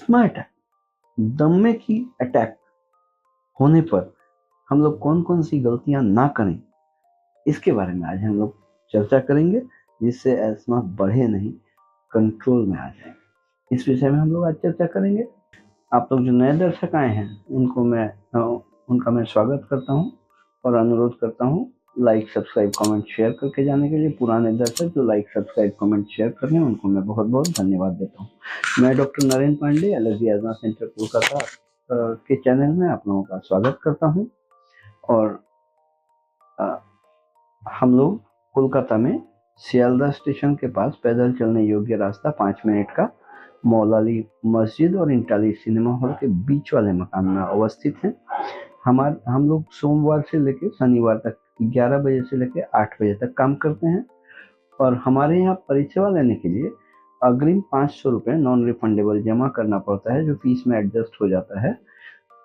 ESMA attack, दमे की attack होने पर हम लोग कौन कौन सी गलतियां ना करें, इसके बारे में आज हम लोग चर्चा करेंगे, जिससे एस्मा बढ़े नहीं, कंट्रोल में आ जाए। इस विषय में हम लोग आज चर्चा करेंगे। आप लोग जो नए दर्शक आए हैं उनका मैं स्वागत करता हूं और अनुरोध करता हूं लाइक सब्सक्राइब कमेंट शेयर करके जाने के लिए। पुराने दर्शक जो लाइक सब्सक्राइब कमेंट शेयर कर रहे हैं उनको मैं बहुत बहुत धन्यवाद देता हूं। मैं doctor Narendra Pandey, allergy asthma centre Kolkata के चैनल में आप लोगों का स्वागत करता हूं। और हम लोग कोलकाता में सियालदह स्टेशन के पास पैदल चलने योग्य रास्ता 5 मिनट का मौलाली मस्जिद और इंटाली सिनेमा हॉल के बीच वाले मकान में अवस्थित हैं। हम लोग सोमवार से लेकर शनिवार तक 11 बजे से लेकर 8 बजे तक काम करते हैं। और हमारे यहाँ परिसेवा लेने के लिए अग्रिम 500 रुपये नॉन रिफंडेबल जमा करना पड़ता है, जो फीस में एडजस्ट हो जाता है।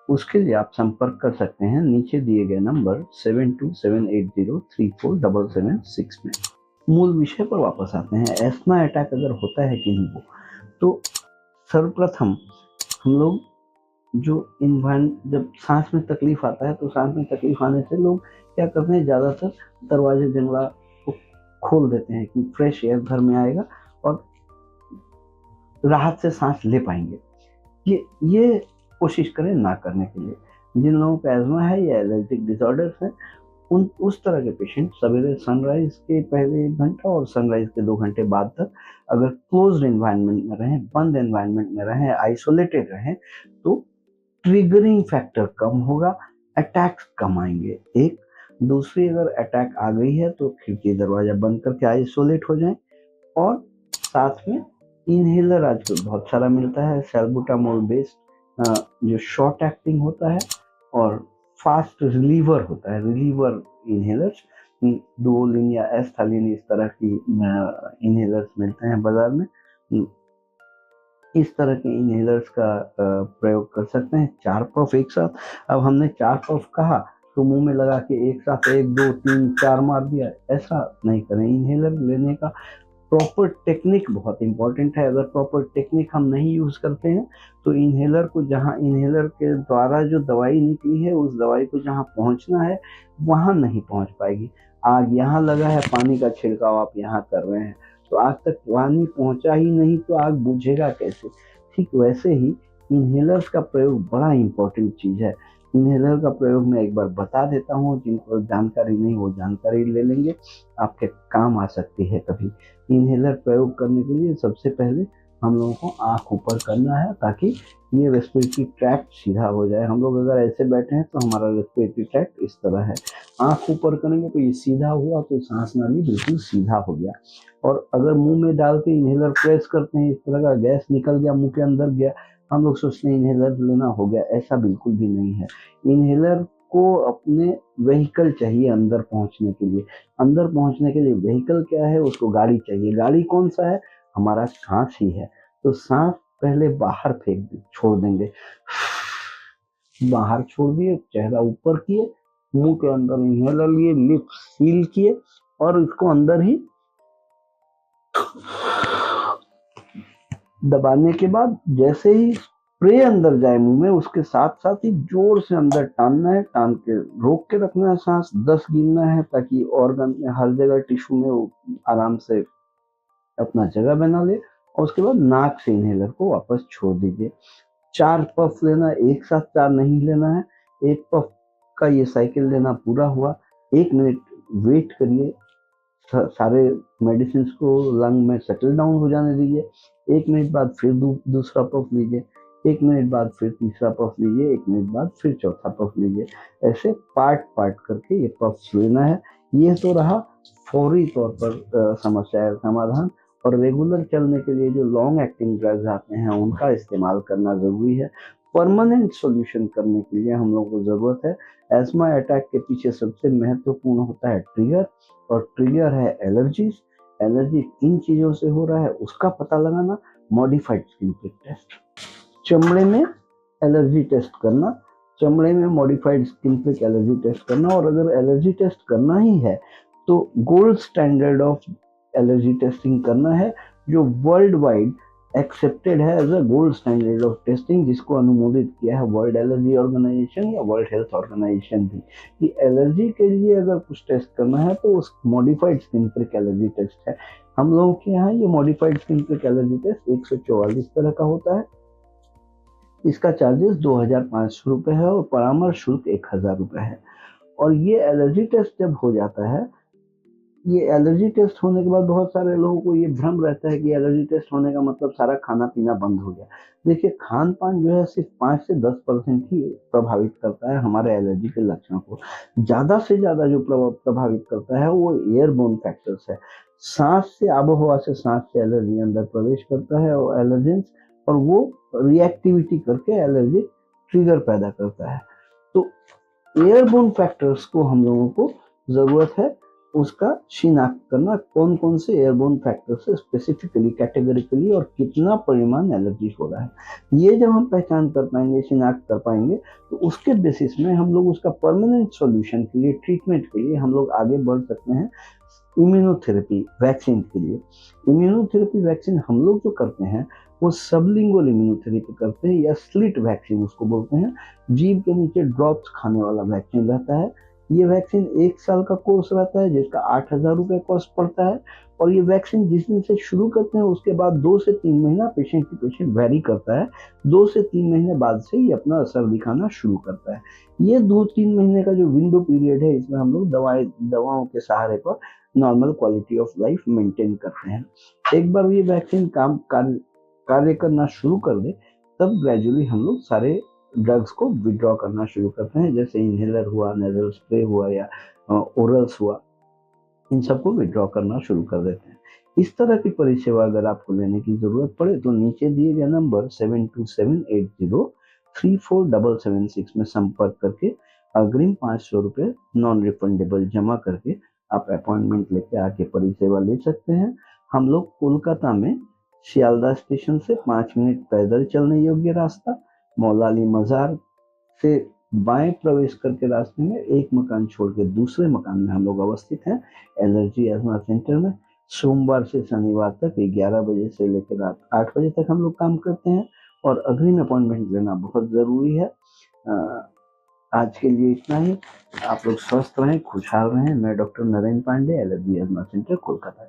उसके लिए आप संपर्क कर सकते हैं नीचे दिए गए नंबर 7278034776 में। मूल विषय पर वापस आते हैं। एस्मा अटैक अगर होता है किन्हीं को, तो सर्वप्रथम हम लोग जब सांस में तकलीफ आता है, तो सांस में तकलीफ आने से लोग क्या करते हैं, ज़्यादातर दरवाजे जंगला को खोल देते हैं कि फ्रेश एयर घर में आएगा और राहत से सांस ले पाएंगे। ये कोशिश करें ना करने के लिए। जिन लोगों का एस्मा है या एलर्जिक डिसऑर्डर्स है, उस तरह के पेशेंट सवेरे सनराइज के पहले 1 घंटा और सनराइज के 2 घंटे बाद तक अगर क्लोज्ड एनवायरनमेंट में रहें, बंद एनवायरनमेंट में रहें, आइसोलेटेड रहें, तो ट्रिगरिंग फैक्टर कम होगा, अटैक्स कम आएंगे। एक दूसरी, अगर अटैक आ गई है तो खिड़की दरवाजा बंद करके आइसोलेट हो जाएं। और साथ में इनहेलर आजकल बहुत सारा मिलता है, सैल्बुटामोल बेस्ड, जो शॉर्ट एक्टिंग होता है और फास्ट रिलीवर होता है। रिलीवर इनहेलर्स, डुओलिन या एस्थालिन, इस तरह की इनहेलर्स मिलते हैं बाजार में। इस तरह के इनहेलर्स का प्रयोग कर सकते हैं 4 पफ एक साथ। अब हमने 4 पफ कहा तो मुंह में लगा के एक साथ 1 2 3 4 मार दिया, ऐसा नहीं करें। इनहेलर लेने का प्रॉपर टेक्निक बहुत इंपॉर्टेंट है। अगर प्रॉपर टेक्निक हम नहीं यूज करते हैं तो इनहेलर के द्वारा जो दवाई निकली है, उस दवाई को जहाँ पहुँचना है वहाँ नहीं पहुँच पाएगी। आग यहाँ लगा है, पानी का छिड़काव आप यहाँ कर रहे हैं, तो आग तक पानी पहुँचा ही नहीं तो आग बुझेगा कैसे। ठीक वैसे ही इनहेलर्स का प्रयोग बड़ा इंपॉर्टेंट चीज़ है। इनहेलर का प्रयोग मैं एक बार बता देता हूँ, जिनको जानकारी नहीं वो जानकारी ले लेंगे, आपके काम आ सकती है कभी। इनहेलर प्रयोग करने के लिए सबसे पहले हम लोगों को आँख ऊपर करना है, ताकि ये रेस्पिरेटरी ट्रैक्ट सीधा हो जाए। हम लोग अगर ऐसे बैठे हैं तो हमारा रेस्पिरेटरी ट्रैक्ट इस तरह है, आँख ऊपर करेंगे तो ये सीधा हुआ, तो सांस नाली बिल्कुल सीधा हो गया। और अगर मुंह में डाल के इनहेलर प्रेस करते हैं, इस तरह का गैस निकल गया, मुंह के अंदर गया, हम लोग सोचते हैं इनहेलर लेना हो गया, ऐसा बिल्कुल भी नहीं है। इनहेलर को अपने व्हीकल चाहिए अंदर पहुंचने के लिए। अंदर पहुंचने के लिए व्हीकल क्या है, उसको गाड़ी चाहिए। गाड़ी कौन सा है, हमारा सांस ही है। तो सांस पहले बाहर छोड़ देंगे, बाहर छोड़ दिए, चेहरा ऊपर किए, मुंह के अंदर इनहेलर लिए, लिप्स सील किए और इसको अंदर ही दबाने के बाद जैसे ही स्प्रे अंदर जाए मुंह में, उसके साथ साथ ही जोर से अंदर टानना है, टान के रोक के रखना है, सांस 10 गिनना है, ताकि ऑर्गन में हर जगह टिश्यू में वो आराम से अपना जगह बना ले। और उसके बाद नाक से इनहेलर को वापस छोड़ दीजिए। 4 पफ लेना, एक साथ 4 नहीं लेना है। 1 पफ का ये साइकिल लेना पूरा हुआ, 1 मिनट वेट करिए, सारे मेडिसिन को लंग में सेटल डाउन हो जाने दीजिए। 1 मिनट बाद फिर दूसरा पफ लीजिए, 1 मिनट बाद फिर तीसरा पफ लीजिए, 1 मिनट बाद फिर चौथा पफ लीजिए। ऐसे पार्ट करके ये पफ लेना है। ये तो रहा फौरी तौर पर समस्या का समाधान। और रेगुलर चलने के लिए जो लॉन्ग एक्टिंग ड्रग्स आते हैं उनका इस्तेमाल करना जरूरी है। परमानेंट सॉल्यूशन करने के लिए हम लोगों को जरूरत है। एस्मा अटैक के पीछे सबसे महत्वपूर्ण होता है ट्रिगर, और ट्रिगर है एलर्जीज। एलर्जी किन चीजों से हो रहा है उसका पता लगाना, मॉडिफाइड स्किन प्रिक टेस्ट, चमड़े में एलर्जी टेस्ट करना, चमड़े में modified skin prick allergy test करना। और अगर एलर्जी टेस्ट करना ही है तो gold standard of allergy testing करना है, जो वर्ल्ड वाइड एक्सेप्टेड है as a gold standard of testing, जिसको अनुमोदित किया है वर्ल्ड एलर्जी ऑर्गेनाइजेशन या वर्ल्ड हेल्थ ऑर्गेनाइजेशन भी, कि एलर्जी के लिए अगर कुछ टेस्ट करना है तो उस modified skin prick allergy test है। हम लोगों के यहाँ ये modified skin prick allergy test 144 तरह का होता है। इसका चार्जेस 2,500 रुपये है और परामर्श शुल्क 1,000 रुपये है। और ये एलर्जी टेस्ट जब हो जाता है, ये एलर्जी टेस्ट होने के बाद बहुत सारे लोगों को ये भ्रम रहता है कि एलर्जी टेस्ट होने का मतलब सारा खाना पीना बंद हो गया। देखिए, खान पान जो है सिर्फ 5 से 10% ही प्रभावित करता है हमारे एलर्जी के लक्षण को। ज़्यादा से ज़्यादा जो प्रभावित करता है वो एयरबोर्न फैक्टर्स है। सांस से, आबोहवा से सांस से एलर्जी अंदर प्रवेश करता है और एलर्जेंस, और वो रिएक्टिविटी करके एलर्जी ट्रिगर पैदा करता है। तो एयरबोर्न फैक्टर्स को हम लोगों को ज़रूरत है उसका शिनाख्त करना, कौन कौन से एयरबोर्न फैक्टर से स्पेसिफिकली, कैटेगरिकली और कितना परिमाण एलर्जी हो रहा है। ये जब हम पहचान कर पाएंगे, शिनाख्त कर पाएंगे, तो उसके बेसिस में हम लोग उसका परमानेंट सॉल्यूशन के लिए, ट्रीटमेंट के लिए हम लोग आगे बढ़ सकते हैं इम्यूनोथेरेपी वैक्सीन के लिए। इम्यूनोथेरेपी वैक्सीन हम लोग जो करते हैं वो सबलिंगुअल इम्यूनोथेरेपी करते हैं, या स्लिट वैक्सीन उसको बोलते हैं। जीभ के नीचे ड्रॉप्स खाने वाला वैक्सीन रहता है। ये वैक्सीन 1 साल का कोर्स रहता है जिसका 8,000 रुपये कॉस्ट पड़ता है। और ये वैक्सीन जिस दिन से शुरू करते हैं उसके बाद 2 से 3 महीना पेशेंट टू पेशेंट वेरी करता है। 2 से 3 महीने बाद से ये अपना असर दिखाना शुरू करता है। ये 2-3 महीने का जो विंडो पीरियड है, इसमें हम लोग दवाओं के सहारे पर normal quality of life maintain करते हैं। एक बार ये वैक्सीन कार्य करना शुरू कर दे, तब ग्रेजुअली हम लोग सारे ड्रग्स को विड्रॉ करना शुरू करते हैं, जैसे इनहेलर हुआ, नेजल स्प्रे हुआ या ओरल्स हुआ, इन सबको विड्रॉ करना शुरू कर देते हैं। इस तरह की परिसेवा अगर आपको लेने की जरूरत पड़े तो नीचे दिए गए नंबर 7278034776 में संपर्क करके अग्रिम 500 रुपये नॉन रिफंडेबल जमा करके आप अपॉइंटमेंट लेके आके परिसेवा ले सकते हैं। हम लोग कोलकाता में शियालदा स्टेशन से 5 मिनट पैदल चलने योग्य रास्ता, मौलाली मजार से बाएं प्रवेश करके रास्ते में एक मकान छोड़ के दूसरे मकान में हम लोग अवस्थित हैं, एलर्जी अस्थमा सेंटर में। सोमवार से शनिवार तक 11 बजे से लेकर रात 8 बजे तक हम लोग काम करते हैं और अग्रिम अपॉइंटमेंट लेना बहुत ज़रूरी है। आज के लिए इतना ही। आप लोग स्वस्थ रहें, खुशहाल रहें। मैं doctor Narendra Pandey, allergy asthma centre, Kolkata.